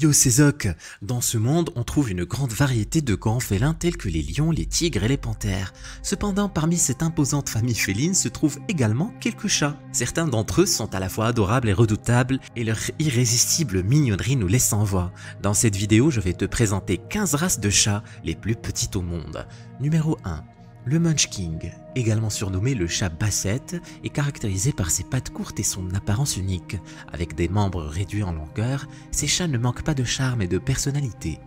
Yo c'est Zoc. Dans ce monde, on trouve une grande variété de grands félins tels que les lions, les tigres et les panthères. Cependant, parmi cette imposante famille féline se trouvent également quelques chats. Certains d'entre eux sont à la fois adorables et redoutables et leur irrésistible mignonnerie nous laisse sans voix. Dans cette vidéo, je vais te présenter 15 races de chats les plus petites au monde. Numéro 1. Le Munchkin, également surnommé le chat bassette, est caractérisé par ses pattes courtes et son apparence unique. Avec des membres réduits en longueur, ces chats ne manquent pas de charme et de personnalité.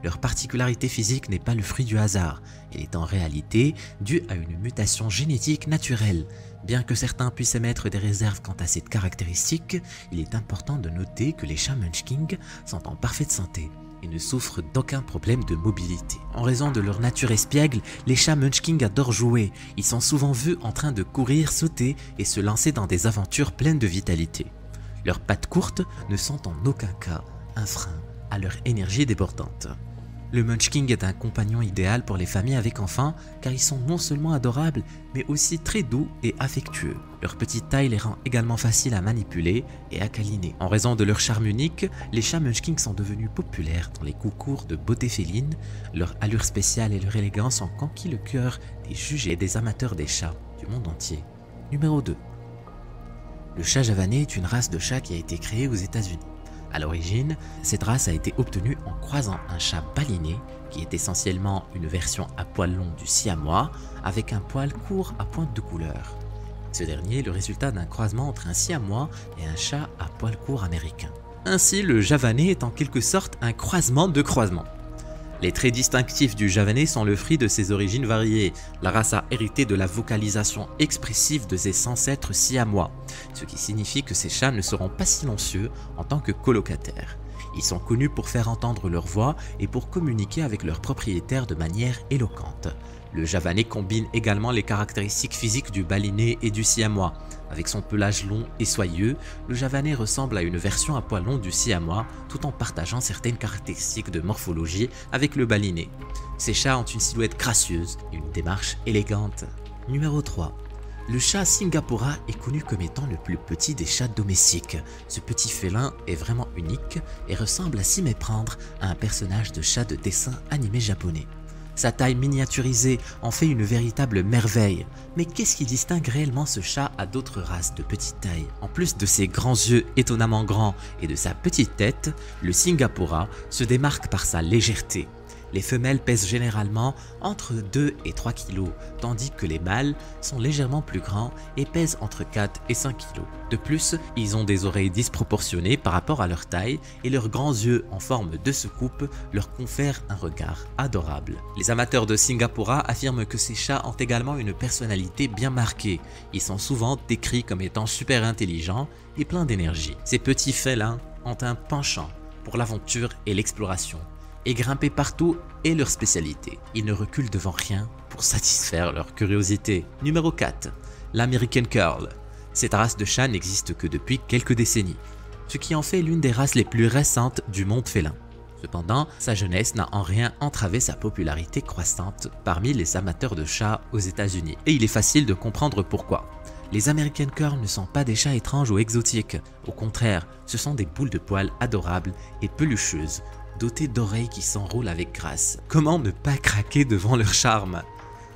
Leur particularité physique n'est pas le fruit du hasard, elle est en réalité due à une mutation génétique naturelle. Bien que certains puissent émettre des réserves quant à cette caractéristique, il est important de noter que les chats Munchkin sont en parfaite santé et ne souffrent d'aucun problème de mobilité. En raison de leur nature espiègle, les chats Munchkin adorent jouer. Ils sont souvent vus en train de courir, sauter et se lancer dans des aventures pleines de vitalité. Leurs pattes courtes ne sont en aucun cas un frein à leur énergie débordante. Le Munchkin est un compagnon idéal pour les familles avec enfants car ils sont non seulement adorables mais aussi très doux et affectueux. Leur petite taille les rend également faciles à manipuler et à câliner. En raison de leur charme unique, les chats Munchkin sont devenus populaires dans les concours de beauté féline. Leur allure spéciale et leur élégance ont conquis le cœur des juges et des amateurs des chats du monde entier. Numéro 2. Le chat javanais est une race de chat qui a été créée aux États-Unis. À l'origine, cette race a été obtenue en croisant un chat baliné, qui est essentiellement une version à poil long du siamois, avec un poil court à pointe de couleur. Ce dernier est le résultat d'un croisement entre un siamois et un chat à poil court américain. Ainsi, le javanais est en quelque sorte un croisement de croisements. Les traits distinctifs du javanais sont le fruit de ses origines variées. La race a hérité de la vocalisation expressive de ses ancêtres siamois, ce qui signifie que ces chats ne seront pas silencieux en tant que colocataires. Ils sont connus pour faire entendre leur voix et pour communiquer avec leurs propriétaires de manière éloquente. Le javanais combine également les caractéristiques physiques du baliné et du siamois. Avec son pelage long et soyeux, le javanais ressemble à une version à poil long du siamois tout en partageant certaines caractéristiques de morphologie avec le baliné. Ces chats ont une silhouette gracieuse et une démarche élégante. Numéro 3. Le chat Singapura est connu comme étant le plus petit des chats domestiques. Ce petit félin est vraiment unique et ressemble à s'y méprendre à un personnage de chat de dessin animé japonais. Sa taille miniaturisée en fait une véritable merveille. Mais qu'est-ce qui distingue réellement ce chat à d'autres races de petite taille? En plus de ses grands yeux étonnamment grands et de sa petite tête, le Singapura se démarque par sa légèreté. Les femelles pèsent généralement entre 2 et 3 kg, tandis que les mâles sont légèrement plus grands et pèsent entre 4 et 5 kg. De plus, ils ont des oreilles disproportionnées par rapport à leur taille et leurs grands yeux en forme de soucoupe leur confèrent un regard adorable. Les amateurs de Singapura affirment que ces chats ont également une personnalité bien marquée. Ils sont souvent décrits comme étant super intelligents et pleins d'énergie. Ces petits félins ont un penchant pour l'aventure et l'exploration. Et grimper partout est leur spécialité. Ils ne reculent devant rien pour satisfaire leur curiosité. Numéro 4. L'American Curl. Cette race de chat n'existe que depuis quelques décennies, ce qui en fait l'une des races les plus récentes du monde félin. Cependant, sa jeunesse n'a en rien entravé sa popularité croissante parmi les amateurs de chats aux États-Unis. Et il est facile de comprendre pourquoi. Les American Curl ne sont pas des chats étranges ou exotiques. Au contraire, ce sont des boules de poils adorables et pelucheuses, dotés d'oreilles qui s'enroulent avec grâce. Comment ne pas craquer devant leur charme?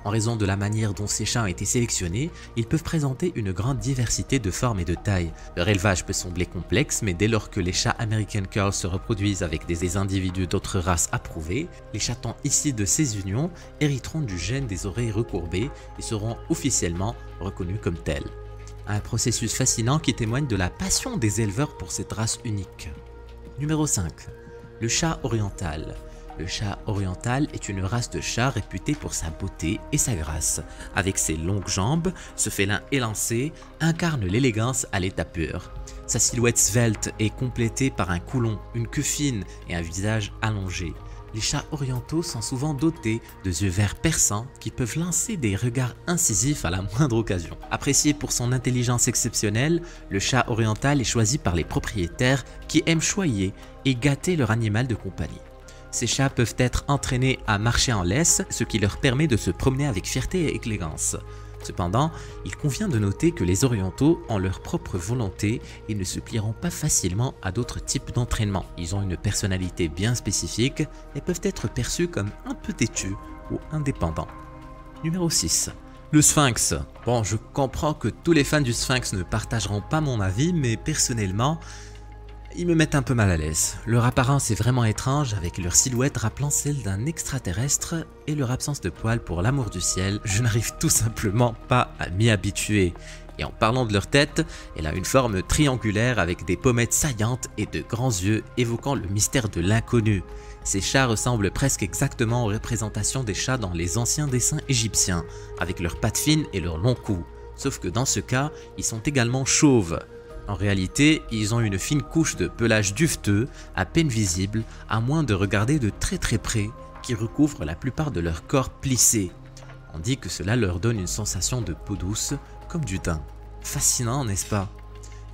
En raison de la manière dont ces chats ont été sélectionnés, ils peuvent présenter une grande diversité de formes et de tailles. Leur élevage peut sembler complexe, mais dès lors que les chats American Curl se reproduisent avec des individus d'autres races approuvées, les chatons issus de ces unions hériteront du gène des oreilles recourbées et seront officiellement reconnus comme tels. Un processus fascinant qui témoigne de la passion des éleveurs pour cette race unique. Numéro 5. Le chat oriental. Le chat oriental est une race de chat réputée pour sa beauté et sa grâce. Avec ses longues jambes, ce félin élancé incarne l'élégance à l'état pur. Sa silhouette svelte est complétée par un coulon, une queue fine et un visage allongé. Les chats orientaux sont souvent dotés de yeux verts perçants qui peuvent lancer des regards incisifs à la moindre occasion. Apprécié pour son intelligence exceptionnelle, le chat oriental est choisi par les propriétaires qui aiment choyer et gâter leur animal de compagnie. Ces chats peuvent être entraînés à marcher en laisse, ce qui leur permet de se promener avec fierté et élégance. Cependant, il convient de noter que les orientaux ont leur propre volonté et ne se plieront pas facilement à d'autres types d'entraînement. Ils ont une personnalité bien spécifique et peuvent être perçus comme un peu têtus ou indépendants. Numéro 6. Le Sphinx. Bon, je comprends que tous les fans du Sphinx ne partageront pas mon avis, mais personnellement, ils me mettent un peu mal à l'aise. Leur apparence est vraiment étrange, avec leur silhouette rappelant celle d'un extraterrestre et leur absence de poils pour l'amour du ciel. Je n'arrive tout simplement pas à m'y habituer. Et en parlant de leur tête, elle a une forme triangulaire avec des pommettes saillantes et de grands yeux évoquant le mystère de l'inconnu. Ces chats ressemblent presque exactement aux représentations des chats dans les anciens dessins égyptiens, avec leurs pattes fines et leurs longs coups. Sauf que dans ce cas, ils sont également chauves. En réalité, ils ont une fine couche de pelage duveteux, à peine visible, à moins de regarder de très près, qui recouvre la plupart de leur corps plissé. On dit que cela leur donne une sensation de peau douce, comme du daim. Fascinant, n'est-ce pas?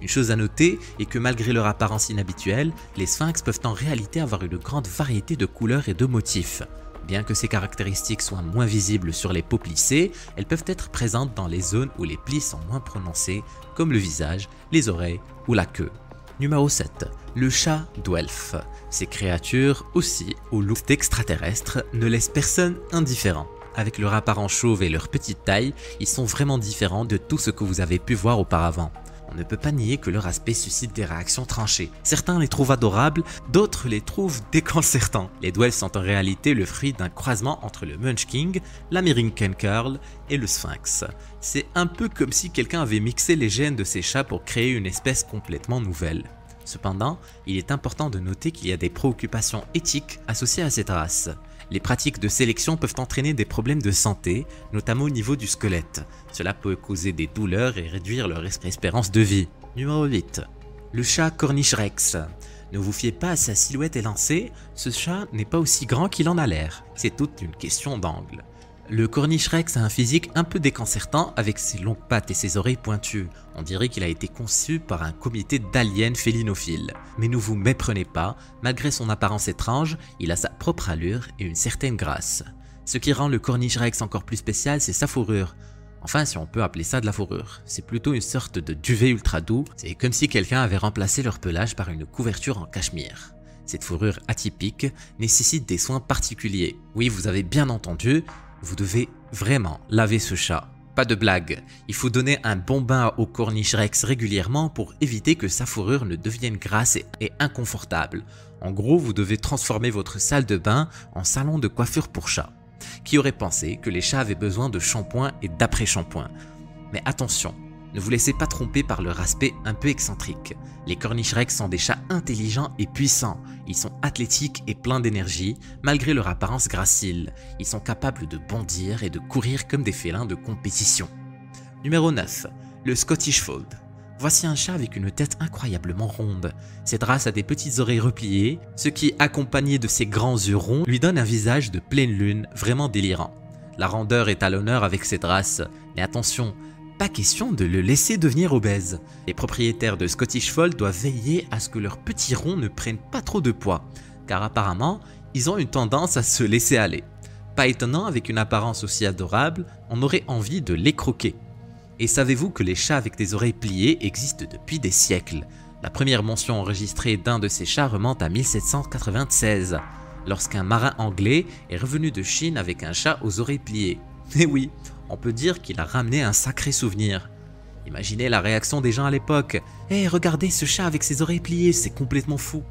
Une chose à noter est que malgré leur apparence inhabituelle, les sphinx peuvent en réalité avoir une grande variété de couleurs et de motifs. Bien que ces caractéristiques soient moins visibles sur les peaux plissées, elles peuvent être présentes dans les zones où les plis sont moins prononcés, comme le visage, les oreilles ou la queue. Numéro 7. Le chat Dwelf. Ces créatures, aussi au look extraterrestre, ne laissent personne indifférent. Avec leur apparence chauve et leur petite taille, ils sont vraiment différents de tout ce que vous avez pu voir auparavant. On ne peut pas nier que leur aspect suscite des réactions tranchées. Certains les trouvent adorables, d'autres les trouvent déconcertants. Les Dwelf sont en réalité le fruit d'un croisement entre le Munchkin, l'American Curl et le Sphinx. C'est un peu comme si quelqu'un avait mixé les gènes de ces chats pour créer une espèce complètement nouvelle. Cependant, il est important de noter qu'il y a des préoccupations éthiques associées à cette race. Les pratiques de sélection peuvent entraîner des problèmes de santé, notamment au niveau du squelette. Cela peut causer des douleurs et réduire leur espérance de vie. Numéro 8. Le chat Cornish Rex. Ne vous fiez pas à sa silhouette élancée, ce chat n'est pas aussi grand qu'il en a l'air. C'est toute une question d'angle. Le Cornish Rex a un physique un peu déconcertant avec ses longues pattes et ses oreilles pointues. On dirait qu'il a été conçu par un comité d'aliens félinophiles. Mais ne vous méprenez pas, malgré son apparence étrange, il a sa propre allure et une certaine grâce. Ce qui rend le Cornish Rex encore plus spécial, c'est sa fourrure. Enfin, si on peut appeler ça de la fourrure. C'est plutôt une sorte de duvet ultra doux, c'est comme si quelqu'un avait remplacé leur pelage par une couverture en cachemire. Cette fourrure atypique nécessite des soins particuliers. Oui, vous avez bien entendu, vous devez vraiment laver ce chat. Pas de blague, il faut donner un bon bain au Cornish Rex régulièrement pour éviter que sa fourrure ne devienne grasse et inconfortable. En gros, vous devez transformer votre salle de bain en salon de coiffure pour chat. Qui aurait pensé que les chats avaient besoin de shampoing et d'après-shampoing? Mais attention, ne vous laissez pas tromper par leur aspect un peu excentrique. Les Cornish Rex sont des chats intelligents et puissants. Ils sont athlétiques et pleins d'énergie, malgré leur apparence gracile. Ils sont capables de bondir et de courir comme des félins de compétition. Numéro 9. Le Scottish Fold. Voici un chat avec une tête incroyablement ronde. Cette race a des petites oreilles repliées, ce qui, accompagné de ses grands yeux ronds, lui donne un visage de pleine lune vraiment délirant. La rondeur est à l'honneur avec cette race, mais attention, pas question de le laisser devenir obèse. Les propriétaires de Scottish Fold doivent veiller à ce que leurs petits ronds ne prennent pas trop de poids, car apparemment, ils ont une tendance à se laisser aller. Pas étonnant, avec une apparence aussi adorable, on aurait envie de les croquer. Et savez-vous que les chats avec des oreilles pliées existent depuis des siècles? La première mention enregistrée d'un de ces chats remonte à 1796, lorsqu'un marin anglais est revenu de Chine avec un chat aux oreilles pliées. Et oui, on peut dire qu'il a ramené un sacré souvenir. Imaginez la réaction des gens à l'époque. « Hey, regardez ce chat avec ses oreilles pliées, c'est complètement fou !»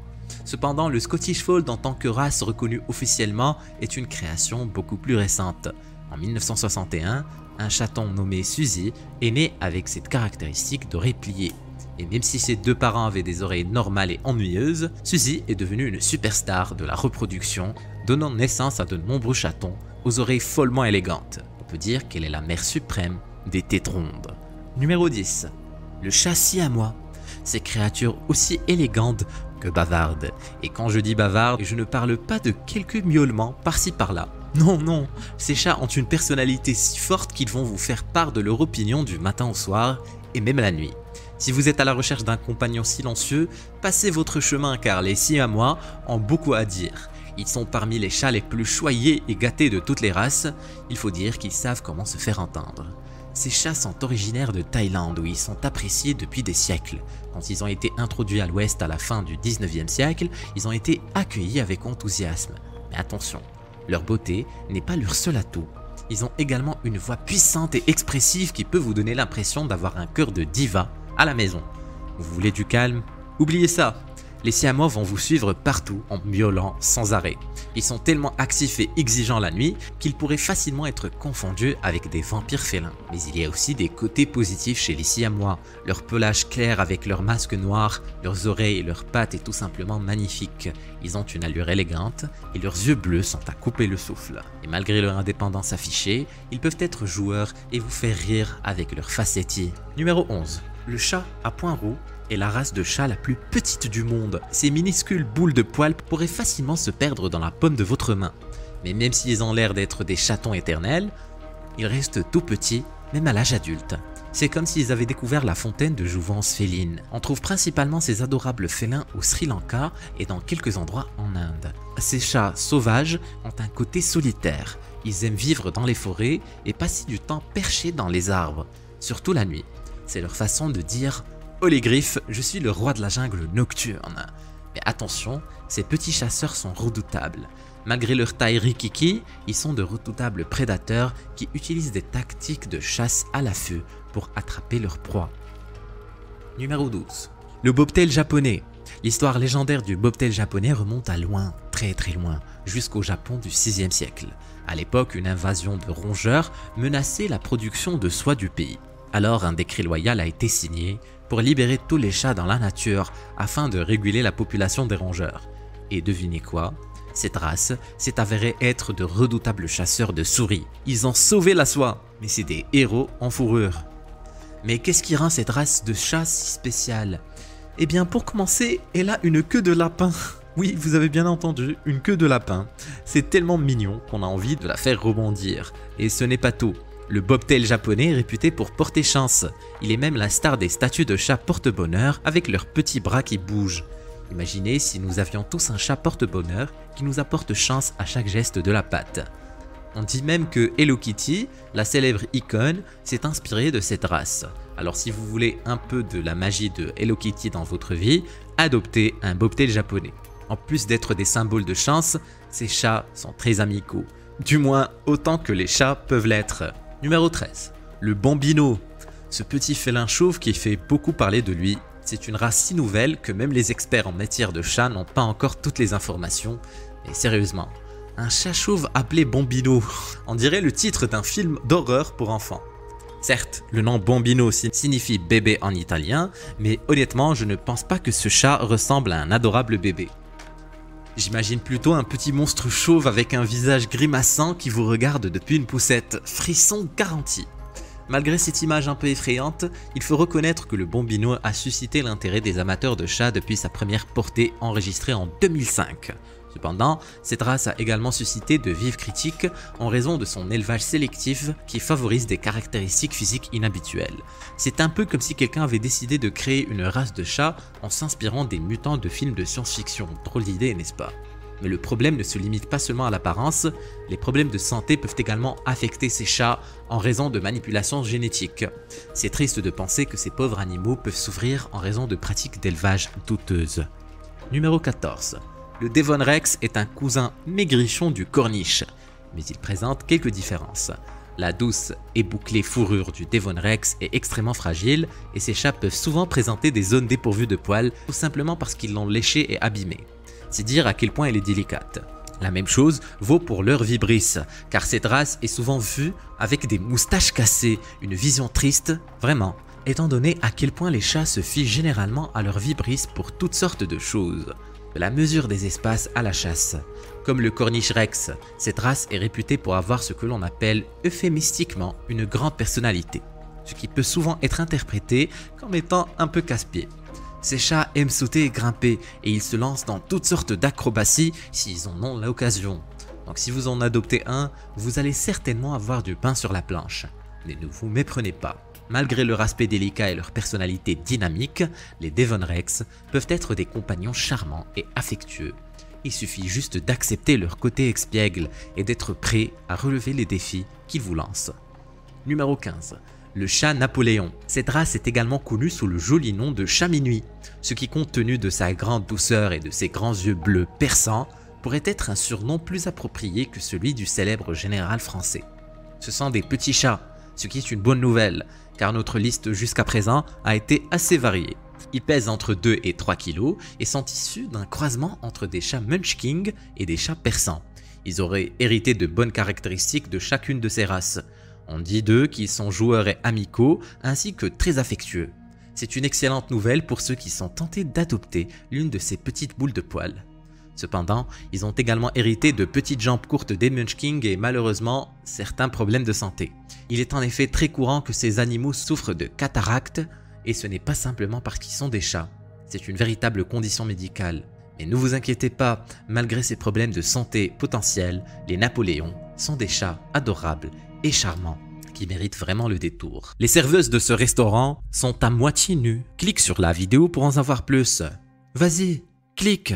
Cependant, le Scottish Fold en tant que race reconnue officiellement est une création beaucoup plus récente. En 1961, un chaton nommé Suzy est né avec cette caractéristique d'oreilles pliées. Et même si ses deux parents avaient des oreilles normales et ennuyeuses, Suzy est devenue une superstar de la reproduction, donnant naissance à de nombreux chatons aux oreilles follement élégantes. On peut dire qu'elle est la mère suprême des têtes rondes. Numéro 10. Le chat siamois. Ces créatures aussi élégantes que bavardes. Et quand je dis bavardes, je ne parle pas de quelques miaulements par-ci par-là. Non, non, ces chats ont une personnalité si forte qu'ils vont vous faire part de leur opinion du matin au soir et même la nuit. Si vous êtes à la recherche d'un compagnon silencieux, passez votre chemin car les siamois ont beaucoup à dire. Ils sont parmi les chats les plus choyés et gâtés de toutes les races, il faut dire qu'ils savent comment se faire entendre. Ces chats sont originaires de Thaïlande où ils sont appréciés depuis des siècles. Quand ils ont été introduits à l'ouest à la fin du 19e siècle, ils ont été accueillis avec enthousiasme. Mais attention, leur beauté n'est pas leur seul atout. Ils ont également une voix puissante et expressive qui peut vous donner l'impression d'avoir un cœur de diva à la maison. Vous voulez du calme? Oubliez ça! Les siamois vont vous suivre partout en miaulant sans arrêt. Ils sont tellement actifs et exigeants la nuit qu'ils pourraient facilement être confondus avec des vampires félins. Mais il y a aussi des côtés positifs chez les siamois. Leur pelage clair avec leur masque noir, leurs oreilles et leurs pattes est tout simplement magnifique. Ils ont une allure élégante et leurs yeux bleus sont à couper le souffle. Et malgré leur indépendance affichée, ils peuvent être joueurs et vous faire rire avec leur facétie. Numéro 11. Le chat à poings roux est la race de chat la plus petite du monde. Ces minuscules boules de poils pourraient facilement se perdre dans la paume de votre main. Mais même s'ils ont l'air d'être des chatons éternels, ils restent tout petits, même à l'âge adulte. C'est comme s'ils avaient découvert la fontaine de jouvence féline. On trouve principalement ces adorables félins au Sri Lanka et dans quelques endroits en Inde. Ces chats sauvages ont un côté solitaire. Ils aiment vivre dans les forêts et passer du temps perchés dans les arbres, surtout la nuit. C'est leur façon de dire « Oh les griffes, je suis le roi de la jungle nocturne ». Mais attention, ces petits chasseurs sont redoutables. Malgré leur taille rikiki, ils sont de redoutables prédateurs qui utilisent des tactiques de chasse à l'affût pour attraper leur proie. Numéro 12. Le bobtail japonais. L'histoire légendaire du bobtail japonais remonte à loin, très loin, jusqu'au Japon du 6e siècle. À l'époque, une invasion de rongeurs menaçait la production de soie du pays. Alors un décret loyal a été signé pour libérer tous les chats dans la nature afin de réguler la population des rongeurs. Et devinez quoi? Cette race s'est avérée être de redoutables chasseurs de souris. Ils ont sauvé la soie, mais c'est des héros en fourrure. Mais qu'est-ce qui rend cette race de chats si spéciale? Eh bien pour commencer, elle a une queue de lapin. Oui, vous avez bien entendu, une queue de lapin. C'est tellement mignon qu'on a envie de la faire rebondir. Et ce n'est pas tout. Le bobtail japonais est réputé pour porter chance. Il est même la star des statues de chats porte-bonheur avec leurs petits bras qui bougent. Imaginez si nous avions tous un chat porte-bonheur qui nous apporte chance à chaque geste de la patte. On dit même que Hello Kitty, la célèbre icône, s'est inspirée de cette race. Alors si vous voulez un peu de la magie de Hello Kitty dans votre vie, adoptez un bobtail japonais. En plus d'être des symboles de chance, ces chats sont très amicaux. Du moins autant que les chats peuvent l'être. Numéro 13. Le Bambino. Ce petit félin chauve qui fait beaucoup parler de lui. C'est une race si nouvelle que même les experts en matière de chat n'ont pas encore toutes les informations. Mais sérieusement, un chat chauve appelé Bambino, on dirait le titre d'un film d'horreur pour enfants. Certes, le nom Bambino signifie bébé en italien, mais honnêtement, je ne pense pas que ce chat ressemble à un adorable bébé. J'imagine plutôt un petit monstre chauve avec un visage grimaçant qui vous regarde depuis une poussette. Frisson garanti. Malgré cette image un peu effrayante, il faut reconnaître que le Bambino a suscité l'intérêt des amateurs de chats depuis sa première portée enregistrée en 2005. Cependant, cette race a également suscité de vives critiques en raison de son élevage sélectif qui favorise des caractéristiques physiques inhabituelles. C'est un peu comme si quelqu'un avait décidé de créer une race de chats en s'inspirant des mutants de films de science-fiction. Drôle d'idée, n'est-ce pas? Mais le problème ne se limite pas seulement à l'apparence, les problèmes de santé peuvent également affecter ces chats en raison de manipulations génétiques. C'est triste de penser que ces pauvres animaux peuvent souffrir en raison de pratiques d'élevage douteuses. Numéro 14. Le Devon Rex est un cousin maigrichon du Corniche, mais il présente quelques différences. La douce et bouclée fourrure du Devon Rex est extrêmement fragile et ces chats peuvent souvent présenter des zones dépourvues de poils tout simplement parce qu'ils l'ont léchée et abîmée. C'est dire à quel point elle est délicate. La même chose vaut pour leur vibris, car cette race est souvent vue avec des moustaches cassées, une vision triste, vraiment, étant donné à quel point les chats se fient généralement à leur vibris pour toutes sortes de choses. De la mesure des espaces à la chasse. Comme le Cornish Rex, cette race est réputée pour avoir ce que l'on appelle euphémistiquement une grande personnalité, ce qui peut souvent être interprété comme étant un peu casse-pied. Ces chats aiment sauter et grimper et ils se lancent dans toutes sortes d'acrobaties s'ils en ont l'occasion. Donc si vous en adoptez un, vous allez certainement avoir du pain sur la planche. Mais ne vous méprenez pas. Malgré leur aspect délicat et leur personnalité dynamique, les Devon Rex peuvent être des compagnons charmants et affectueux. Il suffit juste d'accepter leur côté expiègle et d'être prêt à relever les défis qu'ils vous lancent. Numéro 15. le chat Napoléon. Cette race est également connue sous le joli nom de chat minuit, ce qui compte tenu de sa grande douceur et de ses grands yeux bleus perçants, pourrait être un surnom plus approprié que celui du célèbre général français. Ce sont des petits chats, ce qui est une bonne nouvelle, car notre liste jusqu'à présent a été assez variée. Ils pèsent entre 2 et 3 kg et sont issus d'un croisement entre des chats Munchkin et des chats persans. Ils auraient hérité de bonnes caractéristiques de chacune de ces races. On dit d'eux qu'ils sont joueurs et amicaux ainsi que très affectueux. C'est une excellente nouvelle pour ceux qui sont tentés d'adopter l'une de ces petites boules de poils. Cependant, ils ont également hérité de petites jambes courtes des Munchkin et malheureusement certains problèmes de santé. Il est en effet très courant que ces animaux souffrent de cataractes et ce n'est pas simplement parce qu'ils sont des chats. C'est une véritable condition médicale. Mais ne vous inquiétez pas, malgré ces problèmes de santé potentiels, les Napoléons sont des chats adorables et charmants qui méritent vraiment le détour. Les serveuses de ce restaurant sont à moitié nues. Clique sur la vidéo pour en savoir plus. Vas-y, clique!